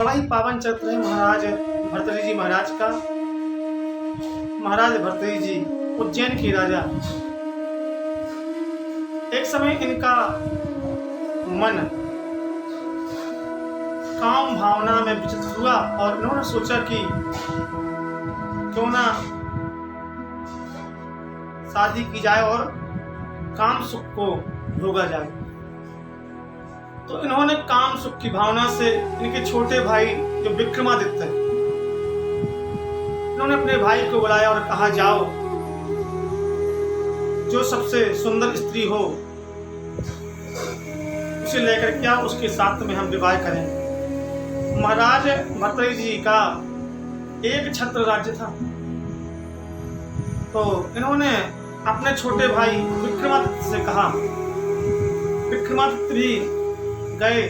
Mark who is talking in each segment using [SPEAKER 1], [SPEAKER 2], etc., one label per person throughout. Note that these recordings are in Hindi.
[SPEAKER 1] बड़ा ही पावन चरित्र है महाराज भर्तृहरि जी महाराज का। महाराज भर्तृहरि जी उज्जैन के राजा। एक समय इनका मन काम भावना में विचलित हुआ और इन्होंने सोचा कि क्यों ना शादी की जाए और काम सुख को भोगा जाए। तो इन्होंने काम सुख की भावना से इनके छोटे भाई जो विक्रमादित्य, इन्होंने अपने भाई को बुलाया और कहा, जाओ जो सबसे सुंदर स्त्री हो उसे लेकर क्या उसके साथ में हम विवाह करें। महाराज भर्तृहरि जी का एक छत्र राज्य था, तो इन्होंने अपने छोटे भाई विक्रमादित्य से कहा। विक्रमादित्य भी गए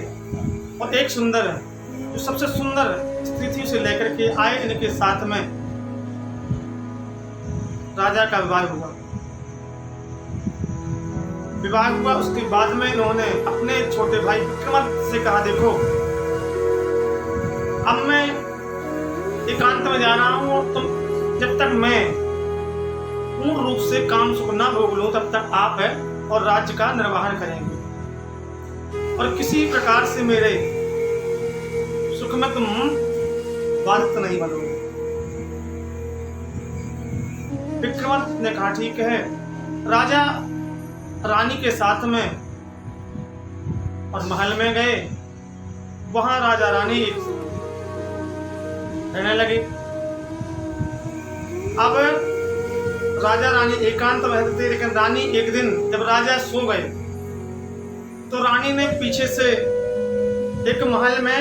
[SPEAKER 1] और एक सुंदर जो सबसे सुंदर स्त्री थी उसे लेकर के आए। इनके साथ में राजा का विवाह हुआ। विवाह हुआ उसके बाद में इन्होंने अपने छोटे भाई विक्रमादित्य से कहा, देखो अब मैं एकांत में जा रहा हूं और तुम जब तक मैं पूर्ण रूप से काम सुख न भोग लूं तब तक आप है और राज्य का निर्वहन करेंगे और किसी प्रकार से मेरे सुख में तुम बाधित नहीं बनोगे। विक्रमादित्य ने कहा, ठीक है। राजा रानी के साथ में और महल में गए। वहां राजा रानी रहने लगे। अब राजा रानी एकांत में रहते थे, लेकिन रानी एक दिन जब राजा सो गए तो रानी ने पीछे से एक महल में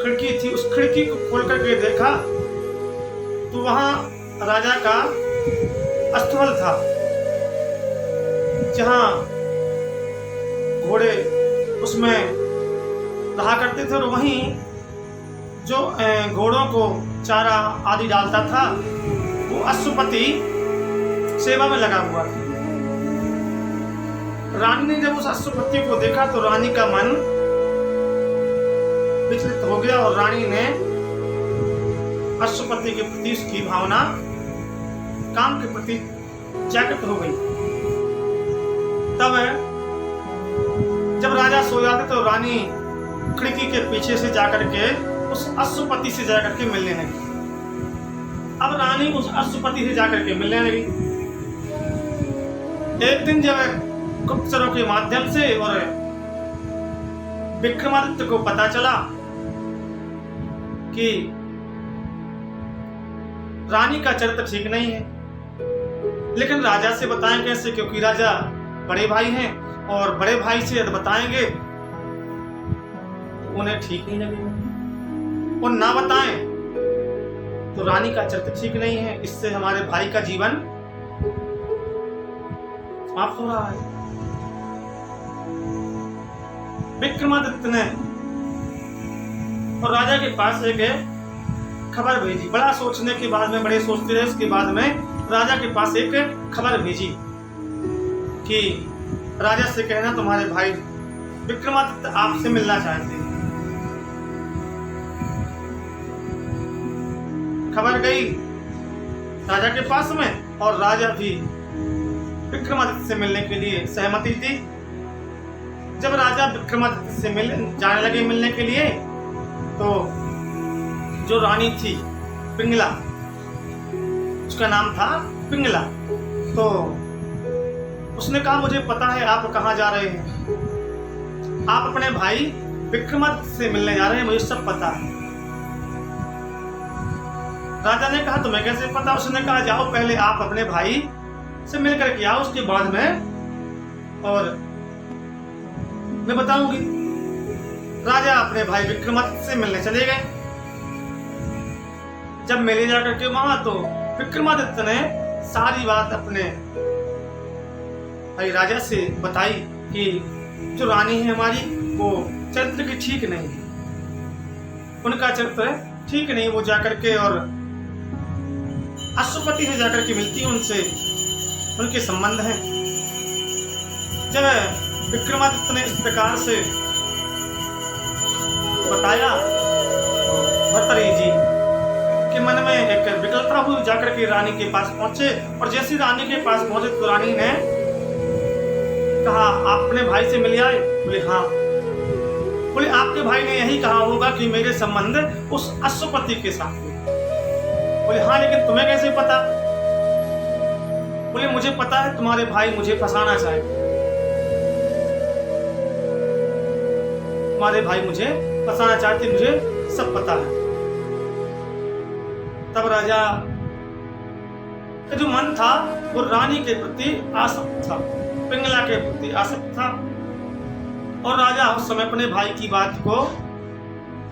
[SPEAKER 1] खिड़की थी, उस खिड़की को खोल करके देखा तो वहां राजा का अस्तबल था, जहां घोड़े उसमें रहा करते थे और वहीं जो घोड़ों को चारा आदि डालता था वो अश्वपति सेवा में लगा हुआ था। रानी ने जब उस अश्वपति को देखा तो रानी का मन विचलित हो गया और रानी ने अश्वपति के प्रति उसकी भावना काम के प्रति जागृत हो गई। तब जब राजा सो जाते तो रानी खिड़की के पीछे से जाकर के उस अश्वपति से जाकर के मिलने लगी। अब रानी उस अश्वपति से जाकर के मिलने लगी। एक दिन जब गुप्तचरों के माध्यम से और विक्रमादित्य को पता चला कि रानी का चरित्र ठीक नहीं है, लेकिन राजा से बताएं कैसे, क्योंकि राजा बड़े भाई हैं और बड़े भाई से यदि बताएंगे तो उन्हें ठीक नहीं लगेगा, और ना बताएं तो रानी का चरित्र ठीक नहीं है, इससे हमारे भाई का जीवन समाप्त हो रहा है। विक्रमादित्य ने और राजा के पास एक खबर भेजी। बड़ा सोचने के बाद में, बड़े सोचते रहे, उसके बाद में राजा के पास एक खबर भेजी कि राजा से कहना तुम्हारे भाई विक्रमादित्य आपसे मिलना चाहते हैं। खबर गई राजा के पास में और राजा भी विक्रमादित्य से मिलने के लिए सहमति दी। जब राजा विक्रमादित्य से जाने लगे मिलने के लिए तो जो रानी थी पिंगला, उसका नाम था पिंगला, तो उसने कहा, मुझे पता है आप कहाँ जा रहे हैं, आप अपने भाई विक्रमादित्य से मिलने जा रहे हैं, मुझे सब पता है। राजा ने कहा, तुम्हें कैसे पता? उसने कहा, जाओ पहले आप अपने भाई से मिल करके आओ, उसके बाद में और मैं बताऊंगी। राजा अपने भाई विक्रमादित्य से मिलने चले गए। जब मिले जाकर के वहां तो विक्रमादित्य ने सारी बात अपने भाई राजा से बताई कि जो रानी है हमारी वो चरित्र की ठीक नहीं है, उनका चरित्र ठीक नहीं, वो जाकर के और अश्वपति से जाकर के मिलती है, उनसे उनके संबंध हैं। जब विक्रमादित्य ने इस प्रकार से बताया मन में एक विकलता हुई, जाकर के रानी के पास पहुंचे और जैसे रानी के पास पहुंचे तो रानी ने कहा, आप अपने भाई से मिल आए? बोले हाँ। बोले आपके भाई ने यही कहा होगा कि मेरे संबंध उस अश्वपति के साथ हुए। बोले हाँ, लेकिन तुम्हें कैसे पता? बोले मुझे पता है, तुम्हारे भाई मुझे फंसाना चाहते, तुम्हारे भाई मुझे फंसाना चाहते, मुझे सब पता है। तब राजा का जो मन था वो रानी के प्रति आसक्त था, पिंगला के प्रति आसक्त था, और राजा उस समय अपने भाई की बात को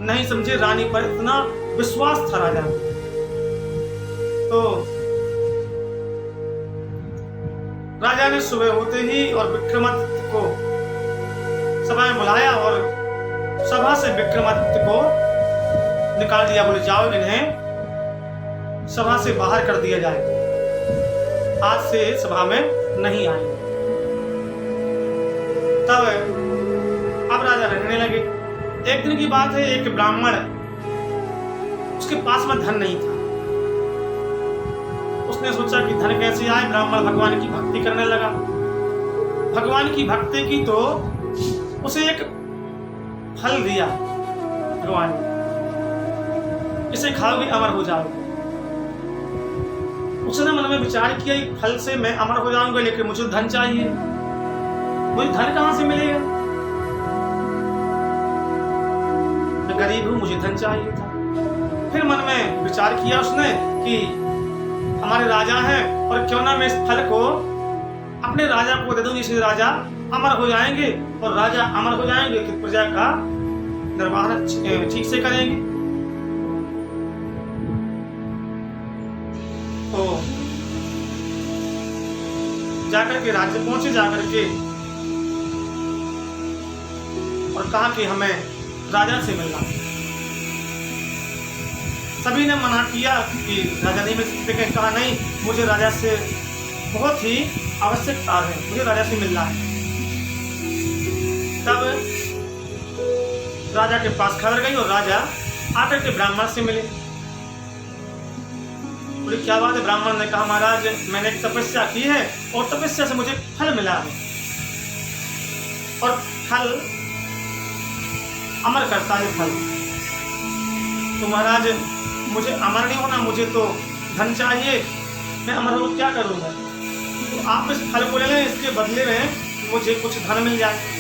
[SPEAKER 1] नहीं समझे। रानी पर इतना विश्वास था राजा। तो राजा ने सुबह होते ही और विक्रमादित्य को सभा में बुलाया और सभा से विक्रमादित्य को निकाल दिया। बोले जाओ, इन्हें सभा से बाहर कर दिया जाए, आज से सभा में नहीं आएंगे। तब अब राजा रहने लगे। एक दिन की बात है, एक ब्राह्मण, उसके पास में धन नहीं था। उसने सोचा कि धन कैसे आए। ब्राह्मण भगवान की भक्ति करने लगा। भगवान की भक्ति की तो उसे एक फल दिया भगवान ने, इसे खाओगे अमर हो जाओगे। उसने मन में विचार किया, फल से मैं अमर हो जाऊंगा, लेकिन मुझे धन चाहिए। मुझे धन कहां से मिलेगा? मैं गरीब हूं, मुझे धन चाहिए था। फिर मन में विचार किया उसने कि हमारे राजा हैं और क्यों ना मैं इस फल को अपने राजा को दे दूं, जिससे राजा अमर हो जाएंगे, और राजा अमर हो जाएंगे कि प्रजा का निर्वहन ठीक से करेंगे। तो जाकर के राज्य पहुंचे, जाकर के और कहा कि हमें राजा से मिलना। सभी ने मना किया कि राजा नहीं मिल सकते। कहा नहीं, मुझे राजा से बहुत ही आवश्यकता है, मुझे राजा से मिलना है। तब राजा के पास खबर गई और राजा आकर के ब्राह्मण से मिले। बोले क्या बात है? ब्राह्मण ने कहा, महाराज मैंने एक तपस्या की है और तपस्या से मुझे फल मिला है, और फल अमर करता है फल। तो महाराज मुझे अमर नहीं होना, मुझे तो धन चाहिए, मैं अमर हो क्या करूंगा? तो आप इस फल को ले लें, इसके बदले में मुझे कुछ धन मिल जाए।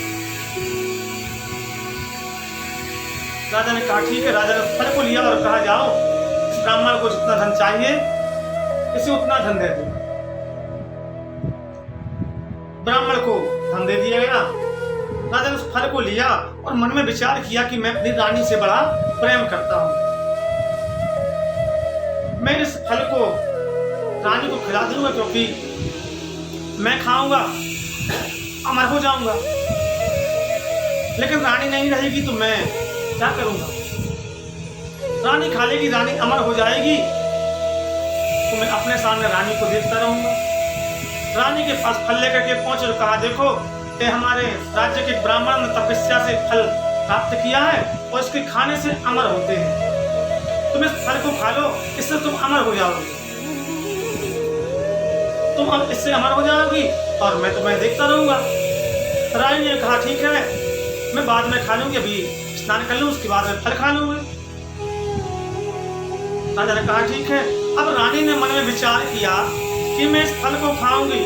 [SPEAKER 1] राजा ने कहा ठीक है। राजा ने फल को लिया और कहा जाओ, इस ब्राह्मण को जितना धन चाहिए इसे उतना धन दे दो। ब्राह्मण को धन दे दिया गया। राजा ने उस फल को लिया और मन में विचार किया कि मैं अपनी रानी से बड़ा प्रेम करता हूं, मैं इस फल को रानी को खिला दूंगा, क्योंकि मैं खाऊंगा अमर हो जाऊंगा। लेकिन रानी नहीं रहेगी तो मैं क्या करूंगा? रानी खा लेगी, रानी अमर हो जाएगी तो मैं अपने सामने रानी को देखता रहूंगा। रानी के पास फल लेकर के पहुंचे और कहा, देखो ये हमारे राज्य के ब्राह्मण ने तपस्या से फल प्राप्त किया है और इसके खाने से अमर होते हैं। तुम इस फल को खा लो, इससे तुम अमर हो जाओगे। तुम अब इससे अमर हो जाओगी और मैं तुम्हें देखता रहूंगा। रानी ने कहा ठीक है, मैं बाद में खा लूंगी, अभी स्नान कर लूं, उसके बाद में फल खा लूंगी। राजा ने कहा ठीक है। अब रानी ने मन में विचार किया कि मैं इस फल को खाऊंगी,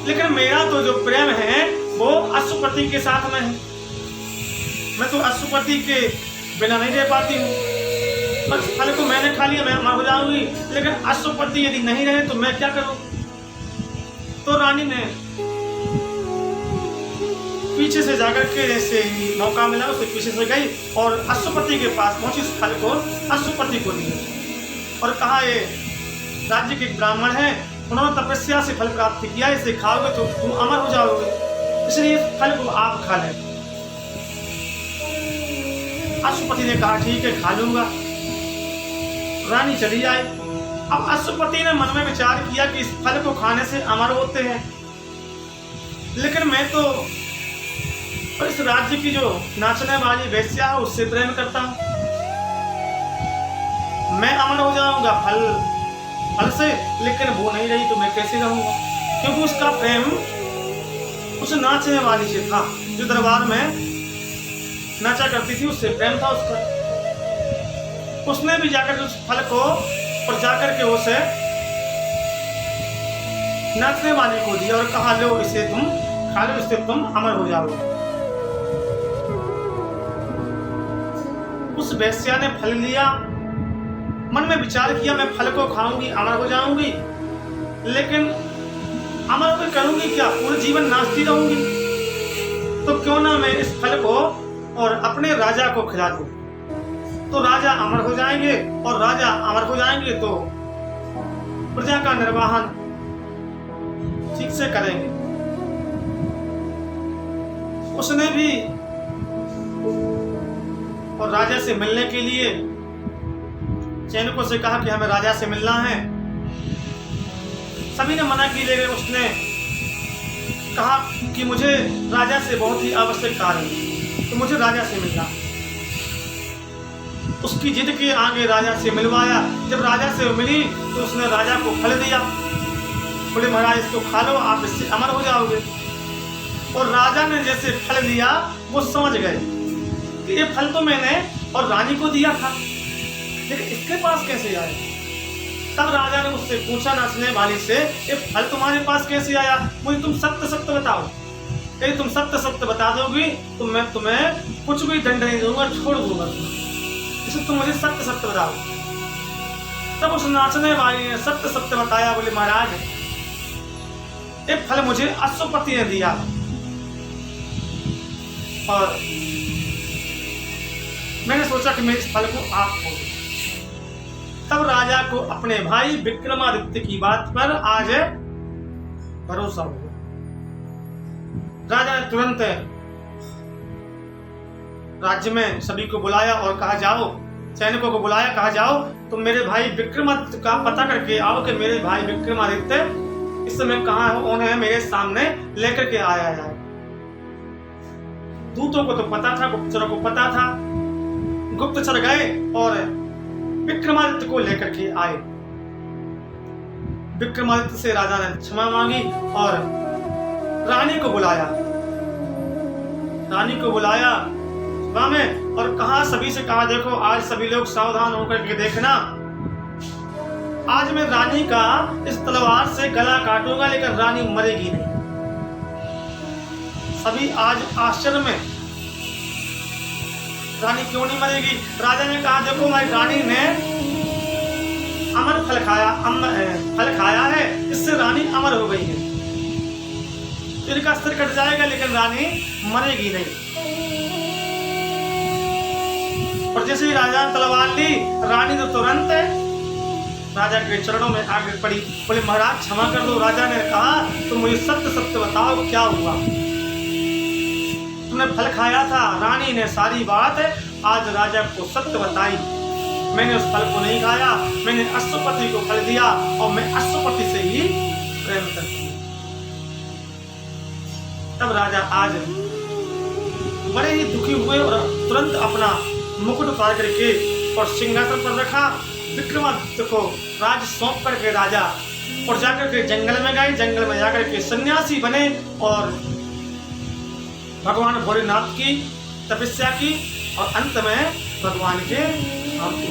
[SPEAKER 1] लेकिन मेरा तो जो प्रेम है वो अश्वपति के साथ में है। मैं तो अश्वपति के बिना नहीं रह पाती हूँ। पर इस फल को मैंने खा लिया, मैं अमर हो जाऊंगी, लेकिन अश्वपति यदि नहीं रहे तो मैं क्या करूँ? तो रानी ने पीछे से जाकर के, जैसे मौका मिला उसे पीछे से गई और अश्वपति के पास पहुंची, उस फल को अश्वपति को दिया और कहा ये राज्य के ब्राह्मण हैं, उन्होंने तपस्या से फल प्राप्त किया, इसे खाओगे तो तुम अमर हो जाओगे, इसलिए फल को आप खा लें। अश्वपति ने कहा ठीक है, खा लूंगा। रानी चली आई। अब अश्वपति ने मन में विचार किया कि इस फल को खाने से अमर होते हैं, लेकिन मैं तो इस राज्य की जो नाचने वाली वेश्या है उससे प्रेम करता हूं, मैं अमर अमर हो जाऊंगा फल से, लेकिन वो नहीं रही तो मैं कैसे रहूंगा? क्योंकि उसका प्रेम उस नाचने वाली से था जो दरबार में नाचा करती थी, उससे प्रेम था उसका। उसने भी जाकर उस फल को और जाकर के उसे नाचने वाली को दिया और कहा, लो इसे तुम खा लो, इससे तुम अमर हो जाओगे। उस वेश्या ने फल लिया, मन में विचार किया मैं फल को खाऊंगी अमर हो जाऊंगी, लेकिन अमर को करूंगी क्या? पूरे जीवन नाचती रहूंगी। तो क्यों ना मैं इस फल को और अपने राजा को खिला दूं, तो राजा अमर हो जाएंगे, और राजा अमर हो जाएंगे तो प्रजा का निर्वाहन ठीक से करेंगे। उसने भी और राजा से मिलने के लिए सैनिकों से कहा कि हमें राजा से मिलना है। सभी ने मना की, लेकिन उसने कहा कि मुझे राजा से बहुत ही आवश्यक कार्य है, तो मुझे राजा से मिलना। उसकी जिद के आगे राजा से मिलवाया। जब राजा से मिली तो उसने राजा को फल दिया, बोले महाराज इसको खा लो, आप इससे अमर हो जाओगे। और राजा ने जैसे फल लिया वो समझ गए कि ये फल तो मैंने और रानी को दिया था, लेकिन इसके पास कैसे आया? तब राजा ने उससे पूछा नाचने वाली से, ये फल तुम्हारे पास कैसे आया? मुझे तुम सत्य सत्य बताओ। यदि तुम सत्य सत्य बता दोगी तो मैं तुम्हें कुछ भी दंड नहीं दूंगा, छोड़ दूंगा तुम्हें। इसलिए तुम मुझे सत्य सत्य बताओ। तब उस नाचने वाली ने सत्य सत्य बताया, बोले महाराज ये फल मुझे अश्वपति ने दिया और मैंने सोचा कि मैं इस फल को आप खो दूं। तब राजा को अपने भाई विक्रमादित्य की बात पर आज भरोसा हो गया। राजा ने तुरंत राज्य में सभी को बुलाया और कहा, जाओ, सैनिकों को बुलाया, कहा जाओ तुम मेरे भाई विक्रमादित्य का पता करके आओ कि मेरे भाई विक्रमादित्य इस समय कहाँ है, उन्हें मेरे सामने लेकर के आया जाए। दूतों को तो पता था, गुप्तचरों को पता था। गुप्तचर गए और विक्रमादित्य को लेकर के आए। विक्रमादित्य से राजा ने क्षमा मांगी और रानी को बुलाया। रानी को बुलाया सभा में और कहा, सभी से कहा, देखो आज सभी लोग सावधान होकर के देखना, आज मैं रानी का इस तलवार से गला काटूंगा, लेकिन रानी मरेगी नहीं। सभी आज आश्चर्य में, रानी क्यों नहीं मरेगी? राजा ने कहा, देखो हमारी रानी ने अमर फल खाया है, इससे रानी अमर हो गई है। इनका सिर कट जाएगा लेकिन रानी मरेगी नहीं। और जैसे ही राजा ने तलवार ली, रानी तो तुरंत राजा के चरणों में आगे पड़ी, बोले महाराज क्षमा कर दो। राजा ने कहा, तुम मुझे सत्य सत्य बताओ क्या हुआ? तुमने फल खाया था, रानी ने सारी बात आज राजा को सत्य बताई। मैंने उस फल को नहीं खाया, मैंने अश्वपति को फल दिया और मैं अश्वपति से ही प्रेम करती हूँ। तब राजा आज बड़े ही दुखी हुए और तुरंत अपना मुकुट उतार करके और सिंहासन पर रखा। विक्रमादित्य को राज सौंप करके राजा और जाकर के जंगल में गए। जंगल में जाकर के सन्यासी बने और भगवान भोलेनाथ की तपस्या की और अंत में भगवान के धाम की